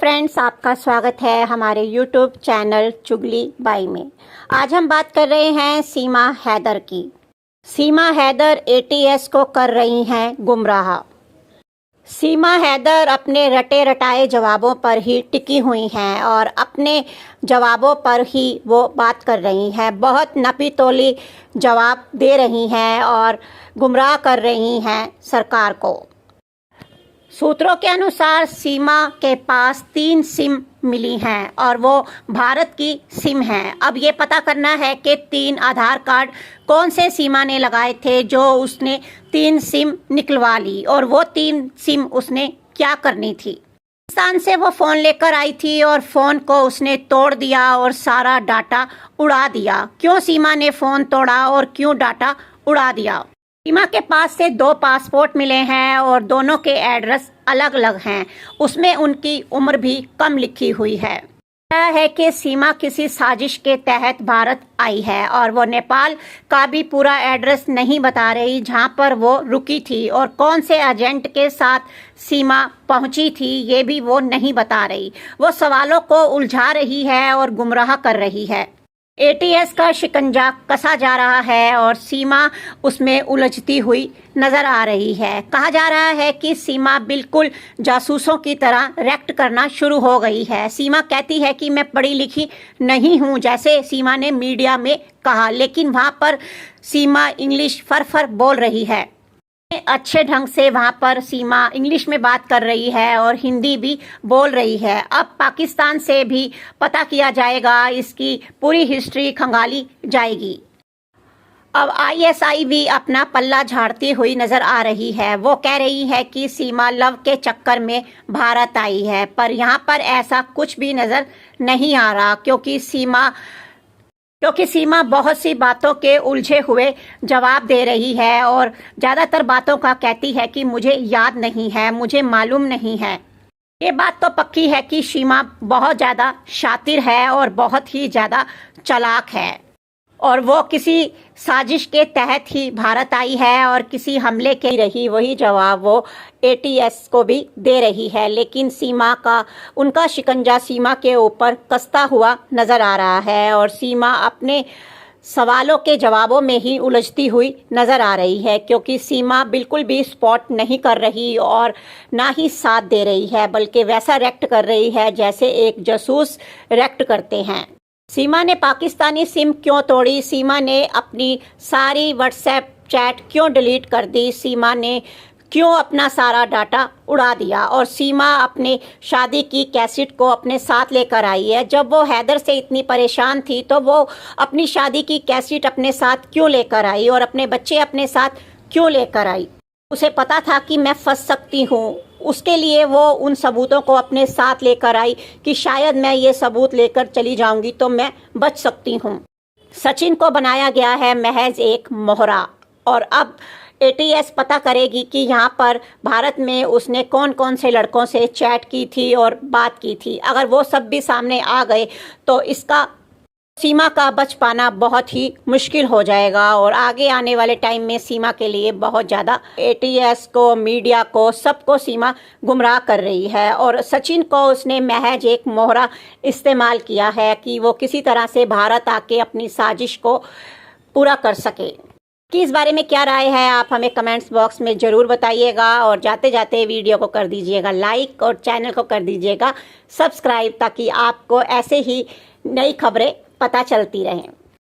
Friends, आपका स्वागत है हमारे यूट्यूब चैनल चुगली बाई में। आज हम बात कर रहे हैं सीमा हैदर की। सीमा हैदर एटीएस को कर रही हैं गुमराह। सीमा हैदर अपने रटे रटाए जवाबों पर ही टिकी हुई हैं और अपने जवाबों पर ही वो बात कर रही हैं। बहुत नपी तोली जवाब दे रही हैं और गुमराह कर रही हैं सरकार को। सूत्रों के अनुसार सीमा के पास 3 सिम मिली हैं और वो भारत की सिम हैं। अब ये पता करना है कि 3 आधार कार्ड कौन से सीमा ने लगाए थे जो उसने 3 सिम निकलवा ली, और वो 3 सिम उसने क्या करनी थी। पाकिस्तान से वो फ़ोन लेकर आई थी और फ़ोन को उसने तोड़ दिया और सारा डाटा उड़ा दिया। क्यों सीमा ने फ़ोन तोड़ा और क्यों डाटा उड़ा दिया? सीमा के पास से 2 पासपोर्ट मिले हैं और दोनों के एड्रेस अलग अलग हैं। उसमें उनकी उम्र भी कम लिखी हुई है। है कि सीमा किसी साजिश के तहत भारत आई है और वो नेपाल का भी पूरा एड्रेस नहीं बता रही जहां पर वो रुकी थी, और कौन से एजेंट के साथ सीमा पहुंची थी ये भी वो नहीं बता रही। वो सवालों को उलझा रही है और गुमराह कर रही है। एटीएस का शिकंजा कसा जा रहा है और सीमा उसमें उलझती हुई नजर आ रही है। कहा जा रहा है कि सीमा बिल्कुल जासूसों की तरह रिएक्ट करना शुरू हो गई है। सीमा कहती है कि मैं पढ़ी लिखी नहीं हूं, जैसे सीमा ने मीडिया में कहा, लेकिन वहां पर सीमा इंग्लिश फर बोल रही है। अच्छे ढंग से वहां पर सीमा इंग्लिश में बात कर रही है और हिंदी भी बोल रही है। अब पाकिस्तान से भी पता किया जाएगा, इसकी पूरी हिस्ट्री खंगाली जाएगी। अब आईएसआई भी अपना पल्ला झाड़ती हुई नजर आ रही है। वो कह रही है कि सीमा लव के चक्कर में भारत आई है, पर यहाँ पर ऐसा कुछ भी नजर नहीं आ रहा, क्योंकि सीमा बहुत सी बातों के उलझे हुए जवाब दे रही है और ज़्यादातर बातों का कहती है कि मुझे याद नहीं है, मुझे मालूम नहीं है। ये बात तो पक्की है कि सीमा बहुत ज़्यादा शातिर है और बहुत ही ज़्यादा चालाक है, और वो किसी साजिश के तहत ही भारत आई है और किसी हमले के रही वही जवाब वो एटीएस को भी दे रही है। लेकिन उनका शिकंजा सीमा के ऊपर कसता हुआ नज़र आ रहा है और सीमा अपने सवालों के जवाबों में ही उलझती हुई नज़र आ रही है, क्योंकि सीमा बिल्कुल भी सपोर्ट नहीं कर रही और ना ही साथ दे रही है, बल्कि वैसा रिएक्ट कर रही है जैसे एक जासूस रिएक्ट करते हैं। सीमा ने पाकिस्तानी सिम क्यों तोड़ी? सीमा ने अपनी सारी व्हाट्सएप चैट क्यों डिलीट कर दी? सीमा ने क्यों अपना सारा डाटा उड़ा दिया? और सीमा अपने शादी की कैसेट को अपने साथ लेकर आई है। जब वो हैदर से इतनी परेशान थी तो वो अपनी शादी की कैसेट अपने साथ क्यों लेकर आई और अपने बच्चे अपने साथ क्यों लेकर आई? उसे पता था कि मैं फंस सकती हूँ, उसके लिए वो उन सबूतों को अपने साथ लेकर आई कि शायद मैं ये सबूत लेकर चली जाऊंगी तो मैं बच सकती हूँ। सचिन को बनाया गया है महज एक मोहरा, और अब एटीएस पता करेगी कि यहाँ पर भारत में उसने कौन कौन से लड़कों से चैट की थी और बात की थी। अगर वो सब भी सामने आ गए तो सीमा का बच पाना बहुत ही मुश्किल हो जाएगा, और आगे आने वाले टाइम में सीमा के लिए बहुत ज़्यादा एटीएस को, मीडिया को, सबको सीमा गुमराह कर रही है। और सचिन को उसने महज एक मोहरा इस्तेमाल किया है कि वो किसी तरह से भारत आके अपनी साजिश को पूरा कर सके। कि इस बारे में क्या राय है आप हमें कमेंट्स बॉक्स में ज़रूर बताइएगा, और जाते जाते वीडियो को कर दीजिएगा लाइक और चैनल को कर दीजिएगा सब्सक्राइब, ताकि आपको ऐसे ही नई खबरें पता चलती रहें।